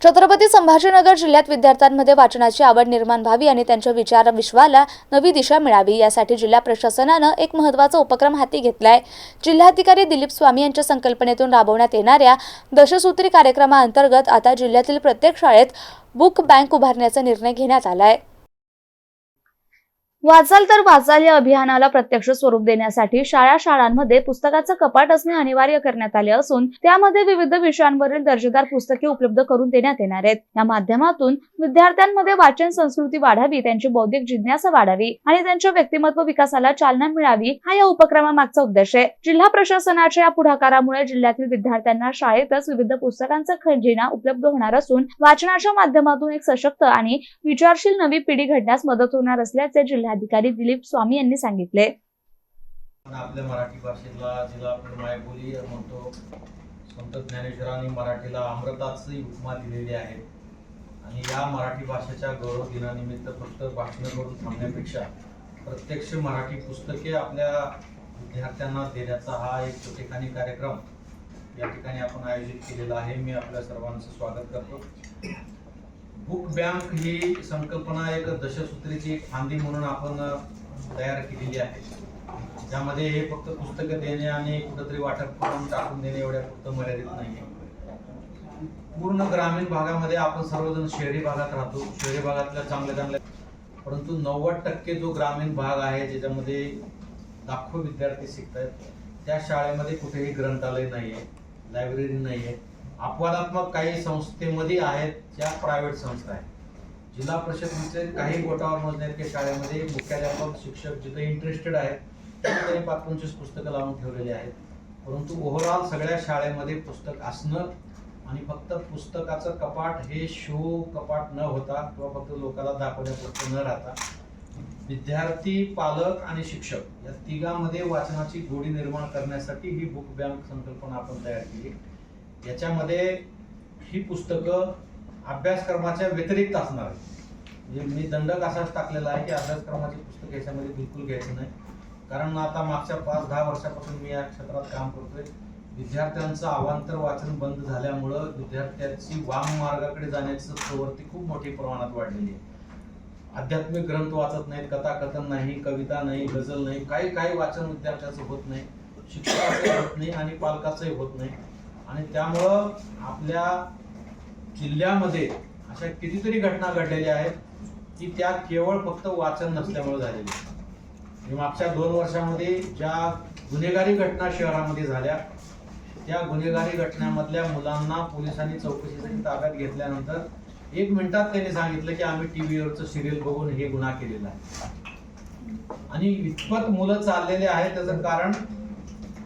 छत्रपती संभाजीनगर जिल्ह्यात विद्यार्थ्यांमध्ये वाचनाची आवड निर्माण व्हावी आणि त्यांच्या विचार विश्वाला नवी दिशा मिळावी यासाठी जिल्हा प्रशासनानं एक महत्त्वाचा उपक्रम हाती घेतलाय। जिल्हाधिकारी दिलीप स्वामी यांच्या संकल्पनेतून राबवण्यात येणाऱ्या दशसूत्री कार्यक्रमाअंतर्गत आता जिल्ह्यातील प्रत्येक शाळेत बुक बँक उभारण्याचा निर्णय घेण्यात आलाय। वाचाल तर वाचाल या अभियानाला प्रत्यक्ष स्वरूप देण्यासाठी शाळांमध्ये पुस्तकाचं कपाट असणे अनिवार्य करण्यात आले असून त्यामध्ये विविध विषयांवरील दर्जेदार पुस्तके उपलब्ध करून देण्यात येणार आहेत। या माध्यमातून विद्यार्थ्यांमध्ये वाचन संस्कृती वाढावी, त्यांची बौद्धिक जिज्ञासा वाढावी आणि त्यांच्या व्यक्तिमत्व विकासाला चालना मिळावी हा या उपक्रमामागचा उद्देश आहे। जिल्हा प्रशासनाच्या या पुढाकारामुळे जिल्ह्यातील विद्यार्थ्यांना शाळेतच विविध पुस्तकांचा खजिना उपलब्ध होणार असून वाचनाच्या माध्यमातून एक सशक्त आणि विचारशील नवी पिढी घडण्यास मदत होणार असल्याचे जिल्हाधिकारी दिलीप स्वामी यांनी सांगितले। आपल्या मराठी भाषेला जिला आपण मायबोली म्हणतो, संत ज्ञानेश्वरांनी मराठीला अमृताची उपमा दिलेली आहे आणि या मराठी भाषेच्या गौरव दिनानिमित्त फक्त भाषण करून थांबण्यापेक्षा प्रत्यक्ष मराठी पुस्तके आपल्या विद्यार्थ्यांना देण्याचा हा एक छोटेखानी कार्यक्रम या ठिकाणी आपण आयोजित केलेला आहे। मी आपल्या सर्वांचं स्वागत करतो। बुक बँक ही संकल्पना एक दशसूत्रीची एक फांदी म्हणून आपण तयार केलेली आहे, ज्यामध्ये हे फक्त पुस्तकं देणे आणि कुठेतरी वाटप करून टाकून देणे एवढ्या फक्त मर्यादित नाही। पूर्ण ग्रामीण भागामध्ये आपण सर्वजण शहरी भागात राहतो, शहरी भागातल्या चांगल्या परंतु 90% जो ग्रामीण भाग आहे ज्याच्यामध्ये लाखो विद्यार्थी शिकतात, त्या शाळेमध्ये कुठेही ग्रंथालय नाही आहे, लायब्ररी नाही आहे। अपवादात्मक काही संस्थेमध्ये आहेत, ज्या प्रायव्हेट संस्था आहेत। जिल्हा परिषदेचे काही बोटावर मोजण्याच्या शाळेमध्ये मुख्याध्यापक शिक्षक जिथे इंटरेस्टेड आहेत त्यांनी 5-25 पुस्तकं लावून ठेवलेली आहेत, परंतु ओव्हरऑल सगळ्या शाळेमध्ये पुस्तक असणं आणि फक्त पुस्तकाचं कपाट हे शो कपाट न होता किंवा फक्त लोकांना दाखवण्यापुरतं न राहता विद्यार्थी, पालक आणि शिक्षक या तिघांमध्ये वाचनाची गोडी निर्माण करण्यासाठी ही बुक बँक संकल्पना आपण तयार केली। याच्यामध्ये ही पुस्तकं अभ्यासक्रमाच्या व्यतिरिक्त असणार आहे। म्हणजे मी दंडक असाच टाकलेला आहे की अभ्यासक्रमाची पुस्तक याच्यामध्ये बिलकुल घ्यायचं नाही, कारण आता मागच्या 5-10 वर्षापासून मी या क्षेत्रात काम करतोय। विद्यार्थ्यांचं अवांतर वाचन बंद झाल्यामुळं विद्यार्थ्यांची वाम मार्गाकडे जाण्याची प्रवृत्ती खूप मोठ्या प्रमाणात वाढलेली आहे। आध्यात्मिक ग्रंथ वाचत नाहीत, कथाकथन नाही, कविता नाही, गझल नाही, काही वाचन विद्यार्थ्याचं होत नाही, शिक्षकाचं होत नाही आणि पालकाचंही होत नाही। आणि त्यामुळं आपल्या जिल्ह्यामध्ये अशा कितीतरी घटना घडलेल्या आहेत की त्या केवळ फक्त वाचन नसल्यामुळे झालेल्या। मागच्या 2 वर्षामध्ये ज्या गुन्हेगारी घटना शहरामध्ये झाल्या, त्या गुन्हेगारी घटनेमधल्या मुलांना पोलिसांनी चौकशीसाठी ताब्यात घेतल्यानंतर 1 मिनिटात त्यांनी सांगितलं की आम्ही टीव्हीवरचं सिरियल बघून हे गुन्हा केलेला आहे। आणि इतपत मुलं चाललेले आहेत, त्याचं कारण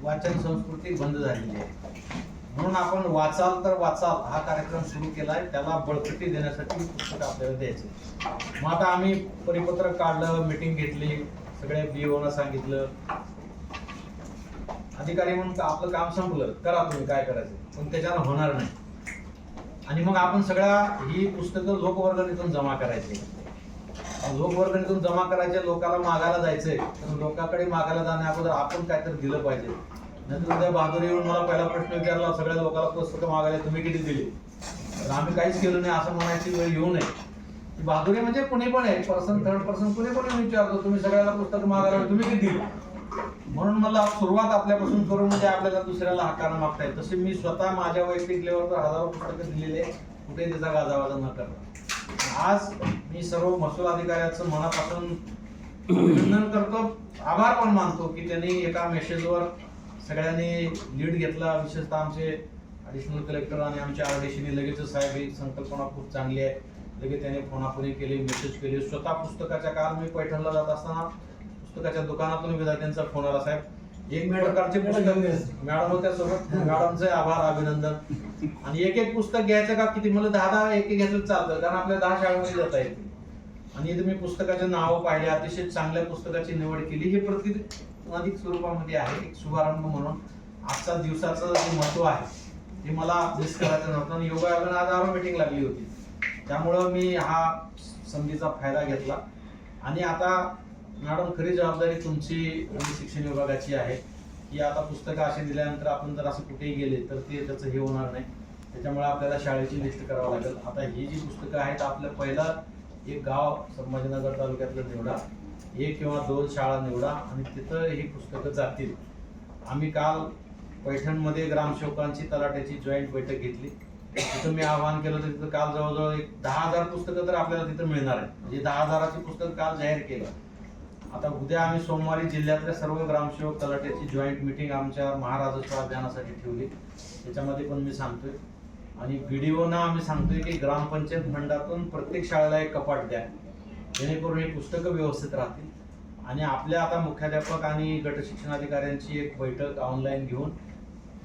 वाचन संस्कृती बंद झालेली आहे। म्हणून आपण वाचाल तर वाचाल हा कार्यक्रम सुरू केलाय, त्याला बळकटी देण्यासाठी पुस्तक आपल्याला द्यायचे। मग आता आम्ही परिपत्रक काढलं, मीटिंग घेतली, सगळ्या बीओना सांगितलं, अधिकारी म्हणून आपलं काम संपलं, करा तुम्ही काय करायचं, पण त्याच्यानं होणार नाही। आणि मग आपण सगळ्या ही पुस्तकं लोकवर्गणीतून जमा करायचे, लोकवर्गणीतून जमा करायचे, लोकांना मागायला जायचंय, तर लोकांकडे मागायला जाण्या अगोदर आपण काहीतरी दिलं पाहिजे। नंतर उद्या बहादुरी येऊन मला पहिला प्रश्न विचारला, सगळ्या लोकांना पुस्तकं मागायला तुम्ही किती दिली, तर आम्ही काहीच केलं नाही असं म्हणायची वेळ येऊ नये। बहादुरी म्हणजे कुणी पण आहे, पर्सन थर्ड पर्सन कुणी पण विचारतो, तुम्ही सगळ्याला पुस्तकं मागायला तुम्ही किती दिली, म्हणून मला सुरुवात आपल्यापासून करून म्हणजे आपल्याला दुसऱ्याला हक्कानं मागता येईल। तसे मी स्वतः माझ्या वैयक्तिक लेवलवर हजारो पुस्तकं दिलेले, कुठे त्याचा गाजावाजा न करता। आज मी सर्व महसूल अधिकाऱ्यांचं मनापासून अभिनंदन करतो, आभार पण मानतो की त्यांनी एका मेसेजवर सगळ्यांनी लीड घेतला। विशेषतः आमचे ॲडिशनल कलेक्टर आणि आमच्या आरडीसीने लगेचच साहेब ही संकल्पना खूप चांगली आहे, लगेच त्यांनी फोनाफोनी केली, मेसेज केले। स्वतः पुस्तकाच्या काल मी पैठणला जात असताना पुस्तकाच्या दुकानातून विद्यार्थ्यांचा फोन आला, साहेब 1 प्रकारचे पुस्तक मॅडम होत्या सोबत, मॅडमचे आभार अभिनंदन। आणि एक पुस्तक घ्यायचं का किती, मला 10 एक घेतलं चालतं, कारण आपल्या 10 शाळेमध्ये जाता येते। आणि इथे मी पुस्तकाचे नावं पाहिले, अतिशय चांगल्या पुस्तकाची निवड केली। हे अधिक स्वरूपामध्ये आहे, एक शुभारंभ म्हणून आजच्या दिवसाचं जे महत्व आहे ते मला मिस करायचं नव्हतं आणि योगायोगाने आज आरो मीटिंग लागली होती, त्यामुळं मी हा संधीचा फायदा घेतला। आणि आता मॅडम खरी जबाबदारी तुमची आणि शिक्षण विभागाची आहे की आता पुस्तकं अशी दिल्यानंतर आपण जर असं कुठेही गेले तर ते त्याचं हे होणार नाही। त्याच्यामुळे आपल्याला शाळेची लिस्ट करावं लागेल. आता ही जी पुस्तकं आहेत, आपलं पहिलं एक गाव संभाजीनगर तालुक्यातलं निवडा, 1 किंवा 2 शाळा निवडा आणि तिथं ही पुस्तकं जातील. आम्ही काल पैठणमध्ये ग्रामसेवकांची तलाट्याची जॉईंट बैठक घेतली. तिथं मी आवाहन केलं तर तिथं काल जवळजवळ एक 10,000 पुस्तकं तर आपल्याला तिथं मिळणार आहे. म्हणजे 10,000ची पुस्तकं काल जाहीर केलं. आता उद्या आम्ही सोमवारी जिल्ह्यातल्या सर्व ग्रामसेवक तलाट्याची जॉईंट मीटिंग आमच्या महाराजस्व अभियानासाठी ठेवली. त्याच्यामध्ये पण मी सांगतोय आणि BDOना आम्ही सांगतोय की ग्रामपंचायत फंडातून प्रत्येक शाळेला एक कपाट द्या, जेणेकरून ही पुस्तकं व्यवस्थित राहतील. आणि आपल्या आता मुख्याध्यापक आणि गट शिक्षणाधिकाऱ्यांची एक बैठक ऑनलाईन घेऊन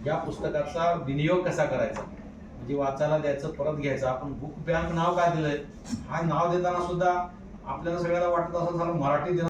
या पुस्तकाचा विनियोग कसा करायचा, म्हणजे वाचायला द्यायचं, परत घ्यायचं. आपण बुक बँक नाव काय दिलंय, हा नाव देताना सुद्धा आपल्याला सगळ्याला वाटत असं झालं मराठी